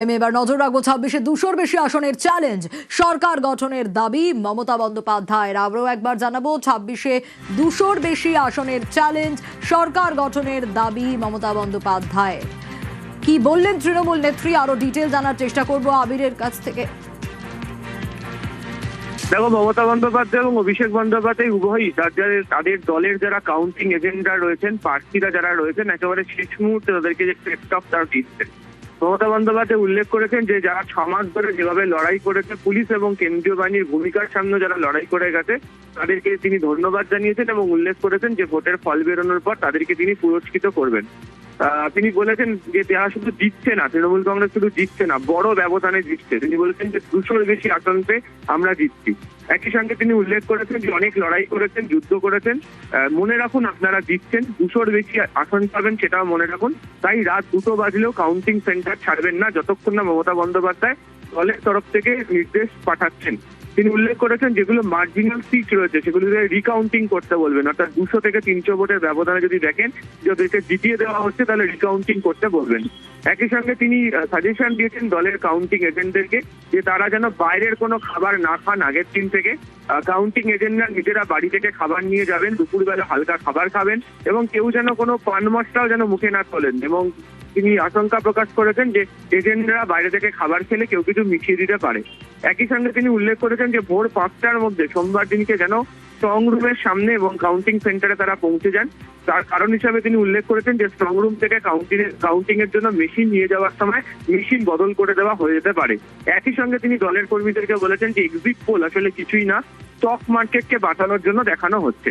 এবার নজর রাখবো ২৬-এ ২০০-র বেশি আসনের চ্যালেঞ্জ, সরকার গঠনের দাবি মমতা বন্দ্যোপাধ্যায়ের। আবারও একবার জানাবো, ২৬-এ ২০০-র বেশি আসনের চ্যালেঞ্জ, সরকার গঠনের দাবি মমতা বন্দ্যোপাধ্যায়ের। কি বললেন তৃণমূল নেত্রী, আরো ডিটেল জানার চেষ্টা করব আবিরের কাছ থেকে। দেখো, মমতা বন্দ্যোপাধ্যায় এবং অভিষেক বন্দ্যোপাধ্যায় উভয়ই তাদের দলের যারা কাউন্টিং এজেন্টরা রয়েছেন, প্রার্থীরা যারা রয়েছেন, একেবারে শেষ মুহূর্তে তাদেরকে যে প্রেপটক তারা দিচ্ছেন। মমতা বন্দ্যোপাধ্যায় উল্লেখ করেছেন যে যারা ৬ মাস ধরে যেভাবে লড়াই করেছে, পুলিশ এবং কেন্দ্রীয় বাহিনীর ভূমিকার সামনে যারা লড়াই করে গেছে, তাদেরকে তিনি ধন্যবাদ জানিয়েছেন এবং উল্লেখ করেছেন যে ভোটের ফল বেরোনোর পর তাদেরকে তিনি পুরস্কৃত করবেন। তিনি বলেছেন যে তারা শুধু জিতছে না, তৃণমূল কংগ্রেস শুধু জিতছে না, বড় ব্যবধানে জিতছে। তিনি বলেছেন যে ২০০-র বেশি আসন পেয়ে আমরা জিতছি। একই সঙ্গে তিনি উল্লেখ করেছেন যে অনেক লড়াই করেছেন, যুদ্ধ করেছেন। মনে রাখুন, আপনারা জিতছেন, ২০০-র বেশি আসন পাবেন সেটাও মনে রাখুন। তাই রাত ২টো বাজলেও কাউন্টিং সেন্টার ছাড়বেন না, যতক্ষণ না মমতা বন্দ্যোপাধ্যায় দলের তরফ থেকে নির্দেশ পাঠাচ্ছেন। তিনি উল্লেখ করেছেন যেগুলো মার্জিনাল সিট রয়েছে সেগুলিকে রিকাউন্টিং করতে বলবেন, অর্থাৎ ২০০ থেকে ৩০০ ভোটের ব্যবধানে যদি দেখেন যে ওদেরকে জিতিয়ে দেওয়া হচ্ছে, তাহলে রিকাউন্টিং করতে বলবেন। একই সঙ্গে তিনি সাজেশন দিয়েছেন দলের কাউন্টিং এজেন্টদেরকে যে তারা যেন বাইরের কোনো খাবার না খান আগের দিন থেকে। কাউন্টিং এজেন্টরা নিজেরা বাড়ি থেকে খাবার নিয়ে যাবেন, দুপুরবেলা হালকা খাবার খাবেন এবং কেউ যেন কোনো পান মশলাও যেন মুখে না তোলেন। এবং তিনি আশঙ্কা প্রকাশ করেছেন যে এজেন্টরা বাইরে থেকে খাবার খেলে কেউ কিছু মিশিয়ে দিতে পারে। একই সঙ্গে তিনি উল্লেখ করেছেন যে ভোর ৫টার মধ্যে সোমবার দিনকে যেন স্ট্রং রুমের সামনে এবং কাউন্টিং সেন্টারে তারা পৌঁছে যান। তার কারণ হিসাবে তিনি উল্লেখ করেছেন যে স্ট্রং রুম থেকে কাউন্টিং এর জন্য মেশিন নিয়ে যাওয়ার সময় মেশিন বদল করে দেওয়া হয়ে যেতে পারে। একই সঙ্গে তিনি দলের কর্মীদেরকে বলেছেন যে এক্সিট পোল আসলে কিছুই না, স্টক মার্কেটকে বাঁচানোর জন্য দেখানো হচ্ছে।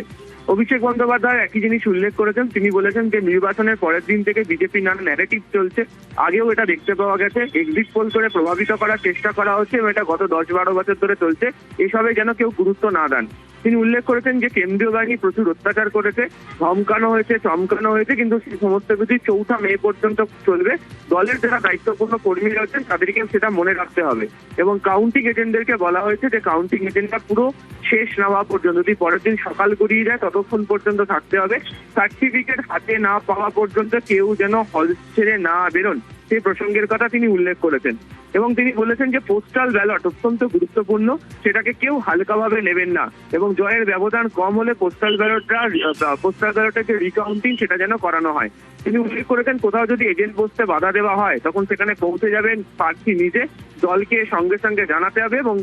অভিষেক বন্দ্যোপাধ্যায় একই জিনিস উল্লেখ করেছেন। তিনি বলেছেন যে নির্বাচনের পরের দিন থেকে বিজেপির নানা ন্যারেটিভ চলছে, আগেও এটা দেখতে পাওয়া গেছে। এক্সিট পোল করে প্রভাবিত করার চেষ্টা করা হচ্ছে এবং এটা গত ১০-১২ বছর ধরে চলছে। এসবে যেন কেউ গুরুত্ব না দেন। তিনি উল্লেখ করেছেন যে কেন্দ্রীয় বাহিনী প্রচুর অত্যাচার করেছে, ধমকানো হয়েছে, চমকানো হয়েছে, কিন্তু সেই সমস্ত কিছু ৪ঠা মে পর্যন্ত চলবে। দলের যারা দায়িত্বপূর্ণ কর্মী রয়েছেন তাদেরকে সেটা মনে রাখতে হবে। এবং কাউন্টিং এজেন্টদেরকে বলা হয়েছে যে কাউন্টিং এজেন্টটা পুরো শেষ না হওয়া পর্যন্ত, যদি পরের দিন সকাল গড়িয়ে যায় ততক্ষণ পর্যন্ত থাকতে হবে। সার্টিফিকেট হাতে না পাওয়া পর্যন্ত কেউ যেন হল ছেড়ে না বেরোন, সেই প্রসঙ্গের কথা তিনি উল্লেখ করেছেন। এবং তিনি বলেছেন যে পোস্টাল ব্যালট অত্যন্ত গুরুত্বপূর্ণ, সেটাকে কেউ হালকাভাবে নেবেন না এবং জয়ের ব্যবধান কম হলে পোস্টাল ব্যালটের যে রিকাউন্টিং সেটা যেন করানো হয়। তিনি উল্লেখ করেছেন কোথাও যদি এজেন্ট বসতে বাধা দেওয়া হয় তখন সেখানে পৌঁছে যাবেন প্রার্থী নিজে, দলকে সঙ্গে সঙ্গে জানাতে হবে এবং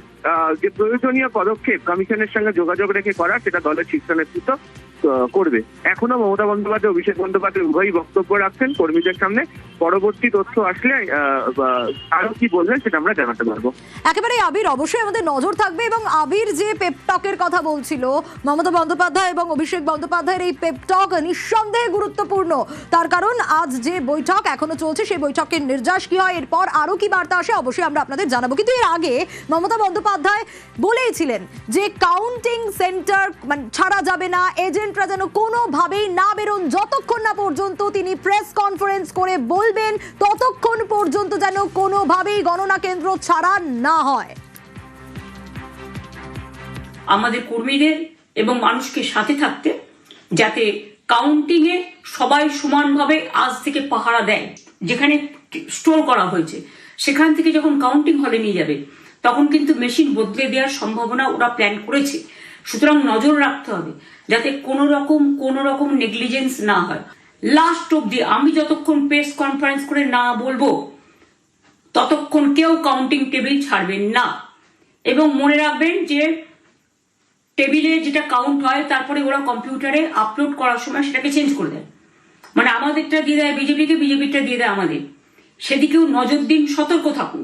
যে প্রয়োজনীয় পদক্ষেপ কমিশনের সঙ্গে যোগাযোগ রেখে করা সেটা দলের শীর্ষ নেতৃত্ব করবে। এখনো মমতা বন্দ্যোপাধ্যায়, অভিষেক বন্দ্যোপাধ্যায় উভয়ই বক্তব্য রাখছেন কর্মীদের সামনে। পরবর্তী তথ্য আসলে আরো কি বলবেন সেটা আমরা জানাতে পারবো। একেবারে আবির, অবশ্যই আমাদের নজর থাকবে। এবং আবির যে পেপটকের কথা বলছিল মমতা বন্দ্যোপাধ্যায় এবং অভিষেক বন্দ্যোপাধ্যায়ের, এই পেপটক নিঃসন্দেহে গুরুত্বপূর্ণ। তার কারণ আজ যে বৈঠক এখনো চলছে, সেই বৈঠকের নির্যাস কি হয়, এরপর আরো কি বার্তা আসে, অবশ্যই আমরা আপনাদের জানাবো। কিন্তু এর আগে মমতা বন্দ্যোপাধ্যায় বলেইছিলেন যে কাউন্টিং সেন্টার ছাড়া যাবে না, এজেন্টরা যেন কোনোভাবেই না বেরোন, যতক্ষণ না পর্যন্ত তিনি প্রেস কনফারেন্স করে বলবেন ততক্ষণ পর্যন্ত যেন কোনোভাবেই গণনা কেন্দ্র ছাড়া না হয়। আমাদের কর্মীদের এবং মানুষকে সাথে থাকতে, যাতে কাউন্টিং এ সবাই সমানভাবে আজ থেকে পাহারা দেয়। যেখানে স্টোর করা হয়েছে সেখান থেকে যখন কাউন্টিং হলে নিয়ে যাবে তখন কিন্তু মেশিন বদলে দেওয়ার সম্ভাবনা ওরা প্ল্যান করেছে। সুতরাং নজর রাখতে হবে যাতে কোনো রকম নেগলিজেন্স না হয়। লাস্ট অব্দি আমি যতক্ষণ প্রেস কনফারেন্স করে না বলবো ততক্ষণ কেউ কাউন্টিং টেবিল ছাড়বেন না। এবং মনে রাখবেন যে টেবিলে যেটা কাউন্ট হয় তারপরে ওরা কম্পিউটারে আপলোড করার সময় সেটাকে চেঞ্জ করে দেয়, মানে আমাদেরটা দিয়ে দেয় বিজেপিকে, বিজেপিটা দিয়ে দেয় আমাদের। সেদিকেও নজর দিন, সতর্ক থাকুন।